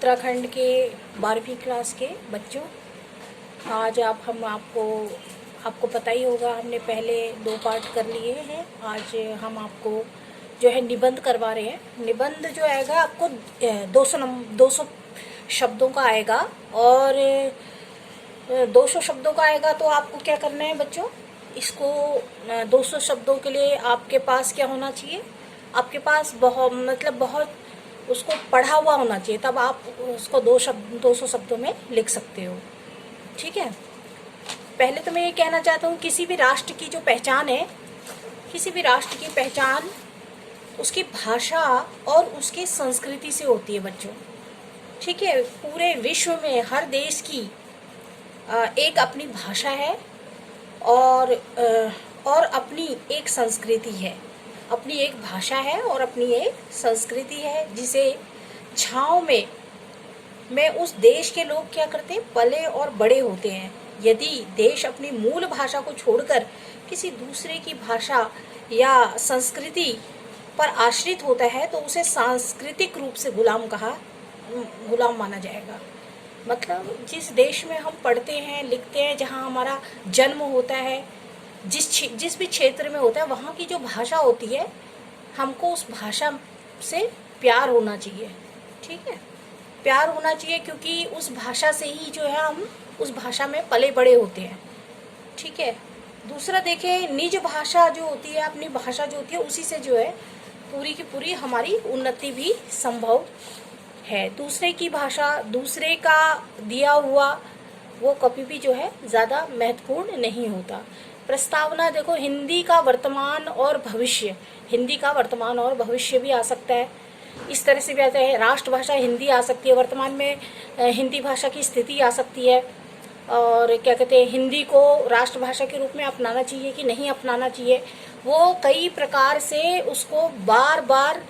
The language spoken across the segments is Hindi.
उत्तराखंड के 12वीं क्लास के बच्चों, आज हम आपको पता ही होगा, हमने पहले 2 पार्ट कर लिए हैं। आज हम आपको जो है निबंध करवा रहे हैं। निबंध जो आएगा आपको 200 शब्दों का आएगा, और 200 शब्दों का आएगा। तो आपको क्या करना है बच्चों, इसको 200 शब्दों के लिए आपके पास क्या होना चाहिए, आपके पास बहुत उसको पढ़ा हुआ होना चाहिए, तब आप उसको 200 शब्दों में लिख सकते हो। ठीक है। पहले तो मैं ये कहना चाहता हूँ, किसी भी राष्ट्र की जो पहचान है, किसी भी राष्ट्र की पहचान उसकी भाषा और उसकी संस्कृति से होती है बच्चों। ठीक है। पूरे विश्व में हर देश की एक अपनी भाषा है और अपनी एक संस्कृति है। अपनी एक भाषा है और अपनी एक संस्कृति है, जिसे छाँव में उस देश के लोग क्या करते हैं, पले और बड़े होते हैं। यदि देश अपनी मूल भाषा को छोड़कर किसी दूसरे की भाषा या संस्कृति पर आश्रित होता है, तो उसे सांस्कृतिक रूप से गुलाम माना जाएगा। मतलब जिस देश में हम पढ़ते हैं, लिखते हैं, जहाँ हमारा जन्म होता है, जिस भी क्षेत्र में होता है, वहाँ की जो भाषा होती है, हमको उस भाषा से प्यार होना चाहिए। ठीक है, प्यार होना चाहिए, क्योंकि उस भाषा से ही जो है हम उस भाषा में पले बड़े होते हैं। ठीक है। दूसरा देखें, निज भाषा जो होती है, अपनी भाषा जो होती है, उसी से जो है पूरी की पूरी हमारी उन्नति भी संभव है। दूसरे की भाषा, दूसरे का दिया हुआ, वो कभी भी जो है ज़्यादा महत्वपूर्ण नहीं होता। प्रस्तावना देखो, हिंदी का वर्तमान और भविष्य, हिंदी का वर्तमान और भविष्य भी आ सकता है। इस तरह से भी आता है। राष्ट्रभाषा हिंदी आ सकती है, वर्तमान में हिंदी भाषा की स्थिति आ सकती है। और क्या कहते हैं, हिंदी को राष्ट्रभाषा के रूप में अपनाना चाहिए कि नहीं अपनाना चाहिए, वो कई प्रकार से उसको बार बार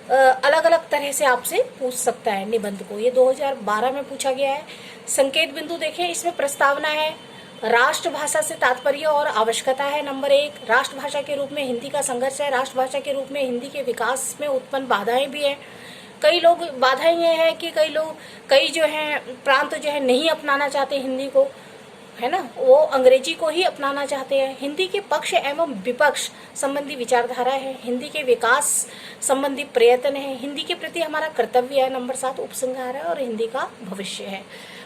अलग अलग तरह से आपसे पूछ सकता है निबंध को। ये 2012 में पूछा गया है। संकेत बिंदु देखें, इसमें प्रस्तावना है, राष्ट्रभाषा से तात्पर्य और आवश्यकता है। नंबर 1, राष्ट्रभाषा के रूप में हिंदी का संघर्ष है। राष्ट्रभाषा के रूप में हिंदी के विकास में उत्पन्न बाधाएं भी हैं। कई लोग बाधाएं ये है कि कई जो हैं प्रांत जो है नहीं अपनाना चाहते हिंदी को, है ना, वो अंग्रेजी को ही अपनाना चाहते हैं। हिंदी के पक्ष एवं विपक्ष संबंधी विचारधारा है। हिंदी के विकास संबंधी प्रयत्न है। हिंदी के प्रति हमारा कर्तव्य है। नंबर 7, उपसंहार है, और हिंदी का भविष्य है।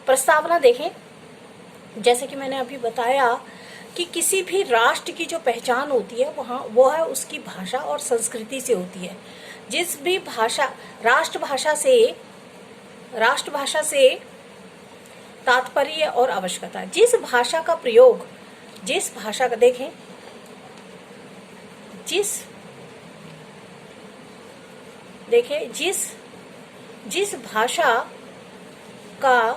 प्रस्तावना देखें, जैसे कि मैंने अभी बताया कि किसी भी राष्ट्र की जो पहचान होती है वो है उसकी भाषा और संस्कृति से होती है। जिस भी भाषा, राष्ट्रभाषा से तात्पर्य और आवश्यकता, जिस भाषा का प्रयोग, जिस भाषा का देखें, जिस भाषा का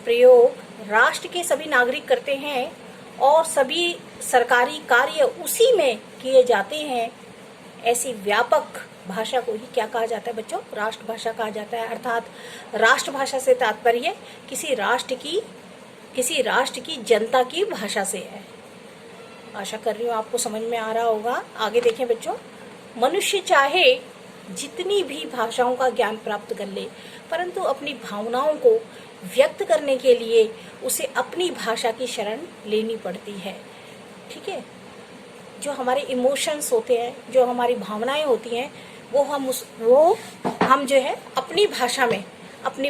प्रयोग राष्ट्र के सभी नागरिक करते हैं और सभी सरकारी कार्य उसी में किए जाते हैं, ऐसी व्यापक भाषा को ही क्या कहा जाता है बच्चों, राष्ट्रभाषा कहा जाता है। अर्थात राष्ट्रभाषा से तात्पर्य किसी राष्ट्र की जनता की भाषा से है। आशा कर रही हूँ आपको समझ में आ रहा होगा। आगे देखें बच्चों, मनुष्य चाहे जितनी भी भाषाओं का ज्ञान प्राप्त कर ले, परंतु अपनी भावनाओं को व्यक्त करने के लिए उसे अपनी भाषा की शरण लेनी पड़ती है। ठीक है। जो हमारे इमोशंस होते हैं, जो हमारी भावनाएं होती हैं, वो हम जो है अपनी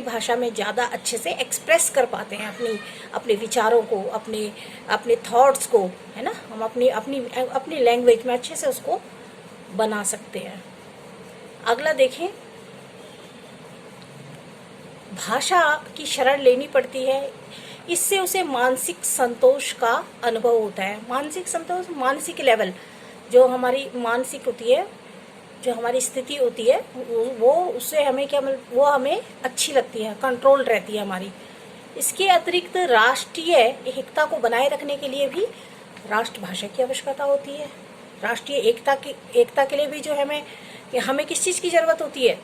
भाषा में ज़्यादा अच्छे से एक्सप्रेस कर पाते हैं, अपने विचारों को, अपने थॉट्स को, है ना, हम अपनी लैंग्वेज में अच्छे से उसको बना सकते हैं। अगला देखें, भाषा की शरण लेनी पड़ती है, इससे उसे मानसिक संतोष का अनुभव होता है। मानसिक संतोष, मानसिक लेवल, जो हमारी मानसिक होती है, जो हमारी स्थिति होती है, वो उससे हमें वो हमें अच्छी लगती है, कंट्रोल रहती है हमारी। इसके अतिरिक्त राष्ट्रीय एकता को बनाए रखने के लिए भी राष्ट्रभाषा की आवश्यकता होती है। राष्ट्रीय एकता के लिए भी जो हमें किस चीज़ की ज़रूरत होती है,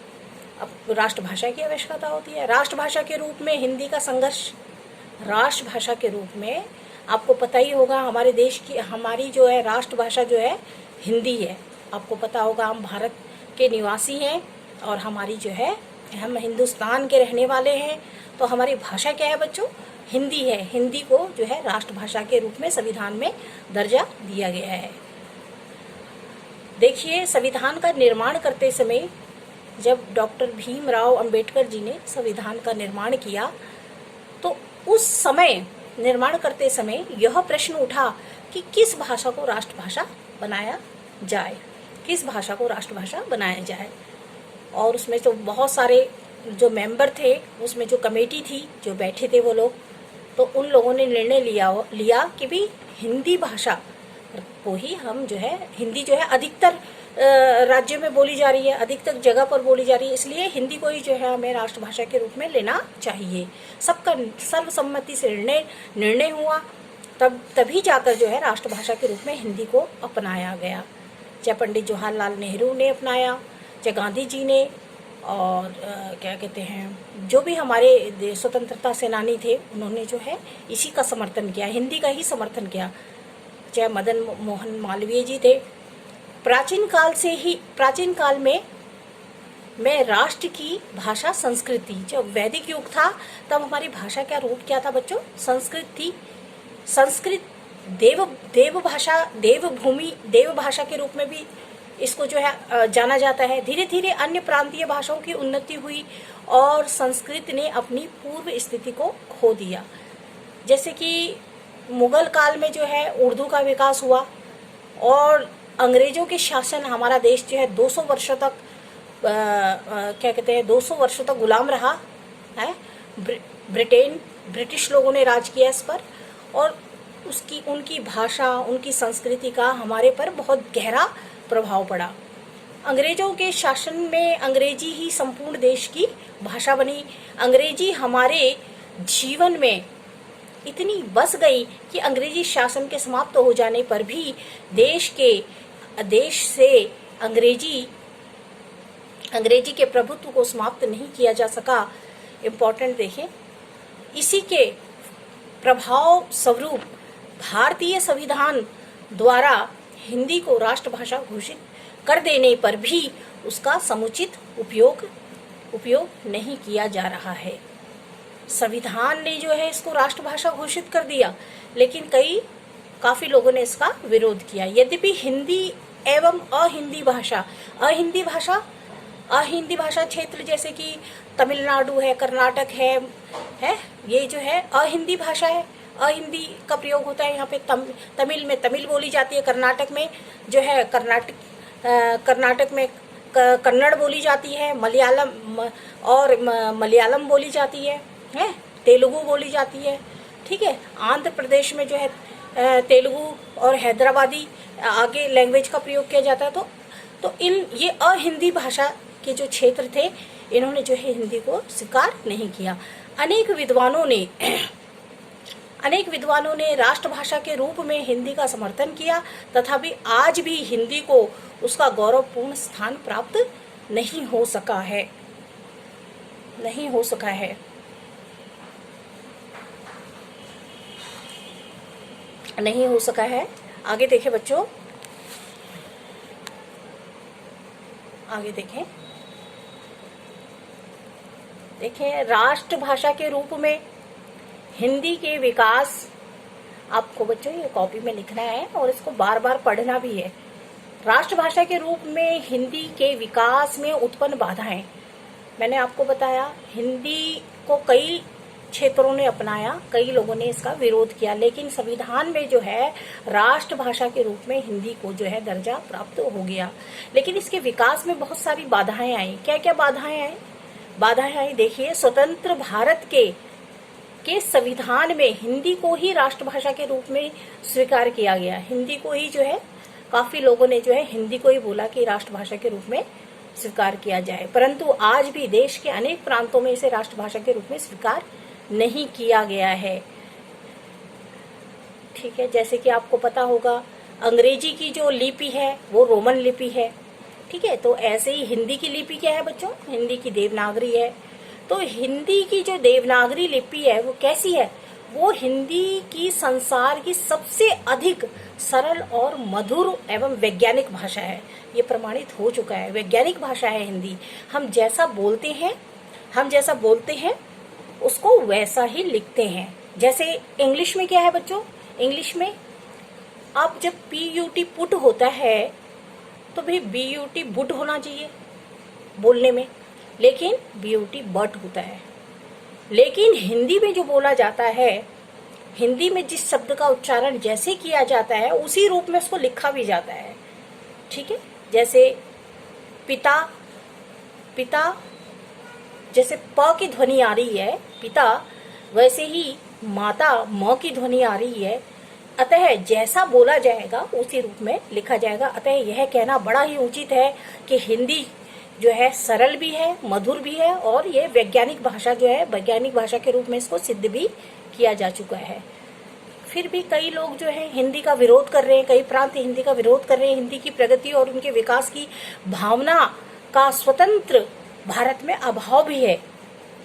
अब राष्ट्रभाषा की आवश्यकता होती है। राष्ट्रभाषा के रूप में हिंदी का संघर्ष, राष्ट्रभाषा के रूप में आपको पता ही होगा, हमारे देश की हमारी जो है राष्ट्रभाषा जो है हिंदी है। आपको पता होगा, हम भारत के निवासी हैं और हमारी जो है हम हिंदुस्तान के रहने वाले हैं, तो हमारी भाषा क्या है बच्चों? हिंदी है। हिंदी को जो है राष्ट्रभाषा के रूप में संविधान में दर्जा दिया गया है। देखिए, संविधान का निर्माण करते समय जब डॉक्टर भीमराव अंबेडकर जी ने संविधान का निर्माण किया, तो उस समय निर्माण करते समय यह प्रश्न उठा कि किस भाषा को राष्ट्रभाषा बनाया जाए, किस भाषा को राष्ट्रभाषा बनाया जाए। और उसमें तो बहुत सारे जो मेंबर थे, उसमें जो कमेटी थी, जो बैठे थे वो लोग, तो उन लोगों ने निर्णय लिया कि भी हिंदी भाषा को ही हम जो है, हिंदी जो है अधिकतर राज्यों में बोली जा रही है, अधिकतर जगह पर बोली जा रही है, इसलिए हिंदी को ही जो है हमें राष्ट्रभाषा के रूप में लेना चाहिए। सबका सर्वसम्मति से निर्णय हुआ, तभी जाकर जो है राष्ट्रभाषा के रूप में हिंदी को अपनाया गया। चाहे पंडित जवाहरलाल नेहरू ने अपनाया, चाहे गांधी जी ने, और क्या कहते हैं, जो भी हमारे स्वतंत्रता सेनानी थे, उन्होंने जो है इसी का समर्थन किया, हिंदी का ही समर्थन किया। चाहे मदन मोहन मालवीय जी थे। प्राचीन काल में राष्ट्र की भाषा संस्कृत थी। जब वैदिक युग था तब हमारी भाषा क्या रूप क्या था बच्चों? संस्कृत थी। संस्कृत देव भाषा के रूप में भी इसको जो है जाना जाता है। धीरे धीरे अन्य प्रांतीय भाषाओं की उन्नति हुई और संस्कृत ने अपनी पूर्व स्थिति को खो दिया। जैसे कि मुगल काल में जो है उर्दू का विकास हुआ और अंग्रेजों के शासन, हमारा देश जो है 200 वर्षों तक क्या कहते हैं 200 वर्षों तक गुलाम रहा है। ब्रिटिश लोगों ने राज किया इस पर, और उनकी भाषा, उनकी संस्कृति का हमारे पर बहुत गहरा प्रभाव पड़ा। अंग्रेजों के शासन में अंग्रेजी ही संपूर्ण देश की भाषा बनी। अंग्रेजी हमारे जीवन में इतनी बस गई कि अंग्रेजी शासन के समाप्त हो जाने पर भी देश से अंग्रेजी के प्रभुत्व को समाप्त नहीं किया जा सका। इम्पोर्टेंट देखें, इसी के प्रभाव स्वरूप भारतीय संविधान द्वारा हिंदी को राष्ट्रभाषा घोषित कर देने पर भी उसका समुचित उपयोग नहीं किया जा रहा है। संविधान ने जो है इसको राष्ट्रभाषा घोषित कर दिया, लेकिन काफी लोगों ने इसका विरोध किया। यद्यपि हिंदी एवं अहिंदी भाषा क्षेत्र जैसे कि तमिलनाडु है, कर्नाटक है, ये जो है अहिंदी भाषा है। अहिंदी का प्रयोग होता है यहाँ पे। तमिल में तमिल बोली जाती है। कर्नाटक में जो है कर्नाटक में कन्नड़ बोली जाती है। मलयालम बोली जाती है, तेलुगु बोली जाती है। ठीक है, आंध्र प्रदेश में जो है तेलुगु और हैदराबादी आगे लैंग्वेज का प्रयोग किया जाता है। तो ये अहिंदी भाषा के जो क्षेत्र थे, इन्होंने जो है हिंदी को स्वीकार नहीं किया। अनेक विद्वानों ने राष्ट्रभाषा के रूप में हिंदी का समर्थन किया, तथापि आज भी हिंदी को उसका गौरवपूर्ण स्थान प्राप्त नहीं हो सका है। आगे देखें बच्चों, आगे देखें राष्ट्रभाषा के रूप में हिंदी के विकास, आपको बच्चों ये कॉपी में लिखना है और इसको बार बार पढ़ना भी है। राष्ट्रभाषा के रूप में हिंदी के विकास में उत्पन्न बाधाएं। मैंने आपको बताया, हिंदी को कई क्षेत्रों ने अपनाया, कई लोगों ने इसका विरोध किया, लेकिन संविधान में जो है राष्ट्रभाषा के रूप में हिंदी को जो है दर्जा प्राप्त हो गया। लेकिन इसके विकास में बहुत सारी बाधाएं आई। क्या क्या बाधाएं आई देखिए। स्वतंत्र भारत के संविधान में हिंदी को ही राष्ट्रभाषा के रूप में स्वीकार किया गया। हिंदी को ही जो है, काफी लोगों ने जो है हिंदी को ही बोला कि राष्ट्रभाषा के रूप में स्वीकार किया जाए, परंतु आज भी देश के अनेक प्रांतों में इसे राष्ट्रभाषा के रूप में स्वीकार नहीं किया गया है। ठीक है, जैसे कि आपको पता होगा अंग्रेजी की जो लिपि है वो रोमन लिपि है। ठीक है, तो ऐसे ही हिंदी की लिपि क्या है बच्चों? हिंदी की देवनागरी है। तो हिंदी की जो देवनागरी लिपि है वो कैसी है? वो हिंदी की संसार की सबसे अधिक सरल और मधुर एवं वैज्ञानिक भाषा है। ये प्रमाणित हो चुका है, वैज्ञानिक भाषा है हिंदी। हम जैसा बोलते हैं हम जैसा बोलते हैं उसको वैसा ही लिखते हैं। जैसे इंग्लिश में क्या है बच्चों, इंग्लिश में आप जब PUT पुट होता है तो भाई BUT बुट होना चाहिए बोलने में, लेकिन BUT बट होता है। लेकिन हिंदी में जो बोला जाता है, हिंदी में जिस शब्द का उच्चारण जैसे किया जाता है उसी रूप में उसको लिखा भी जाता है। ठीक है, जैसे पिता, पिता जैसे प की ध्वनि आ रही है पिता, वैसे ही माता म की ध्वनि आ रही है। अतः जैसा बोला जाएगा उसी रूप में लिखा जाएगा। अतः यह कहना बड़ा ही उचित है कि हिंदी जो है सरल भी है, मधुर भी है, और ये वैज्ञानिक भाषा जो है, वैज्ञानिक भाषा के रूप में इसको सिद्ध भी किया जा चुका है। फिर भी कई लोग जो है हिंदी का विरोध कर रहे हैं, कई प्रांत हिंदी का विरोध कर रहे हैं। हिंदी की प्रगति और उनके विकास की भावना का स्वतंत्र भारत में अभाव भी है।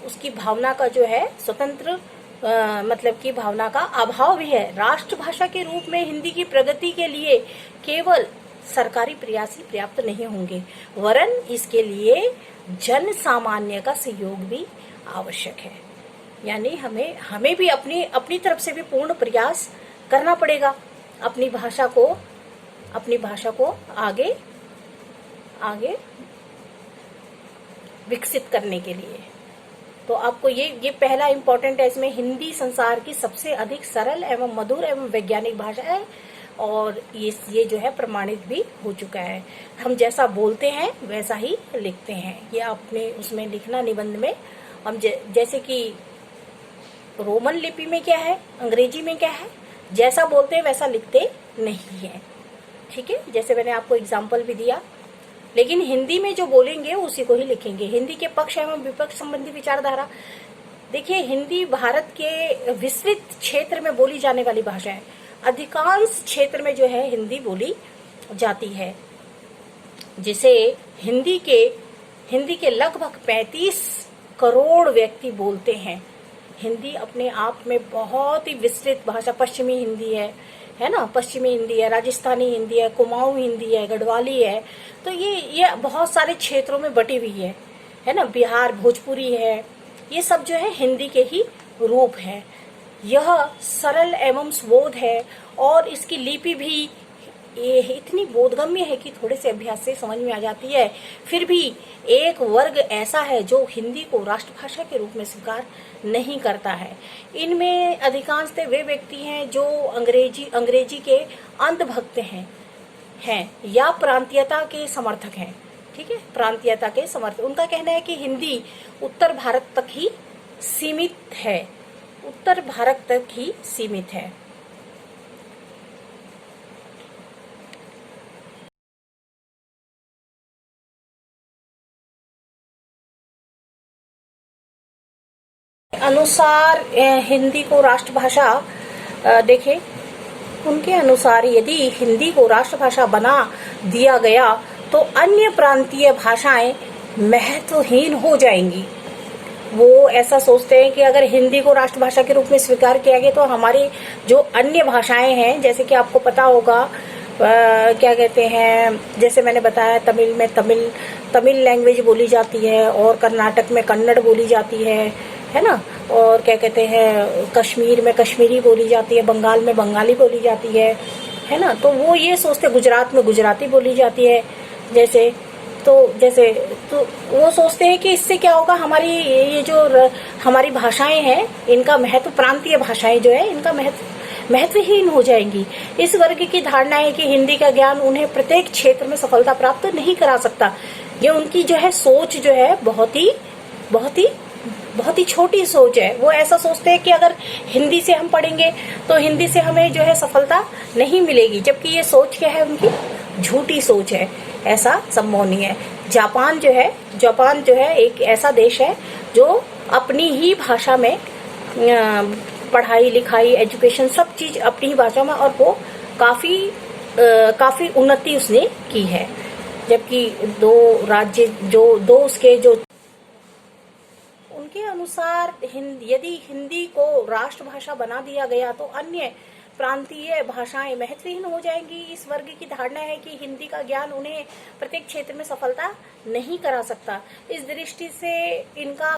उसकी भावना का जो है स्वतंत्र मतलब की भावना का अभाव भी है। राष्ट्रभाषा के रूप में हिंदी की प्रगति के लिए केवल सरकारी प्रयास ही पर्याप्त नहीं होंगे, वरन इसके लिए जन सामान्य का सहयोग भी आवश्यक है। यानी हमें भी अपनी तरफ से भी पूर्ण प्रयास करना पड़ेगा अपनी भाषा को आगे विकसित करने के लिए। तो आपको ये पहला इम्पोर्टेंट है इसमें, हिंदी संसार की सबसे अधिक सरल एवं मधुर एवं वैज्ञानिक भाषा है, और ये जो है प्रमाणित भी हो चुका है। हम जैसा बोलते हैं वैसा ही लिखते हैं। ये आपने उसमें लिखना निबंध में। हम जैसे कि रोमन लिपि में क्या है, अंग्रेजी में क्या है, जैसा बोलते हैं वैसा लिखते नहीं है। ठीक है, जैसे मैंने आपको एग्जाम्पल भी दिया। लेकिन हिंदी में जो बोलेंगे उसी को ही लिखेंगे। हिंदी के पक्ष एवं विपक्ष संबंधी विचारधारा, देखिए हिंदी भारत के विस्तृत क्षेत्र में बोली जाने वाली भाषा है। अधिकांश क्षेत्र में जो है हिंदी बोली जाती है, जिसे हिंदी के लगभग 35 करोड़ व्यक्ति बोलते हैं। हिंदी अपने आप में बहुत ही विस्तृत भाषा, पश्चिमी हिंदी है ना, पश्चिमी हिंदी है, राजस्थानी हिंदी है, कुमाऊं हिंदी है, गढ़वाली है। तो ये बहुत सारे क्षेत्रों में बटी हुई है ना, बिहार भोजपुरी है। ये सब जो है हिंदी के ही रूप है। यह सरल एवं सुबोध है, और इसकी लिपि भी ये इतनी बोधगम्य है कि थोड़े से अभ्यास से समझ में आ जाती है। फिर भी एक वर्ग ऐसा है जो हिंदी को राष्ट्रभाषा के रूप में स्वीकार नहीं करता है। इनमें अधिकांशतः वे व्यक्ति हैं जो अंग्रेजी के अंधभक्त हैं या प्रांतीयता के समर्थक हैं। ठीक है, प्रांतीयता के समर्थक, उनका कहना है कि हिंदी उत्तर भारत तक ही सीमित है, उत्तर भारत तक ही सीमित है। अनुसार हिंदी को राष्ट्रभाषा देखें, उनके अनुसार यदि हिंदी को राष्ट्रभाषा बना दिया गया तो अन्य प्रांतीय भाषाएं महत्वहीन हो जाएंगी। वो ऐसा सोचते हैं कि अगर हिंदी को राष्ट्रभाषा के रूप में स्वीकार किया गया तो हमारी जो अन्य भाषाएं हैं, जैसे कि आपको पता होगा क्या कहते हैं, जैसे मैंने बताया तमिल में तमिल लैंग्वेज बोली जाती है, और कर्नाटक में कन्नड़ बोली जाती है ना, और क्या कहते हैं कश्मीर में कश्मीरी बोली जाती है, बंगाल में बंगाली बोली जाती है ना। तो वो ये सोचते, गुजरात में गुजराती बोली जाती है जैसे तो वो सोचते हैं कि इससे क्या होगा, हमारी ये जो हमारी भाषाएं हैं इनका महत्व, प्रांतीय भाषाएं जो है इनका महत्वहीन हो जाएंगी। इस वर्ग की धारणा है कि हिंदी का ज्ञान उन्हें प्रत्येक क्षेत्र में सफलता प्राप्त नहीं करा सकता। ये उनकी जो है सोच जो है बहुत ही छोटी सोच है। वो ऐसा सोचते हैं कि अगर हिंदी से हम पढ़ेंगे तो हिंदी से हमें जो है सफलता नहीं मिलेगी, जबकि ये सोच क्या है, उनकी झूठी सोच है, ऐसा संभव नहीं है। जापान जो है एक ऐसा देश है जो अपनी ही भाषा में पढ़ाई लिखाई एजुकेशन सब चीज अपनी ही भाषा में, और वो काफी उन्नति उसने की है। जबकि उनके अनुसार यदि हिंदी को राष्ट्रभाषा बना दिया गया तो अन्य प्रांतीय भाषाएं महत्वहीन हो जाएंगी। इस वर्ग की धारणा है कि हिंदी का ज्ञान उन्हें प्रत्येक क्षेत्र में सफलता नहीं करा सकता। इस दृष्टि से इनका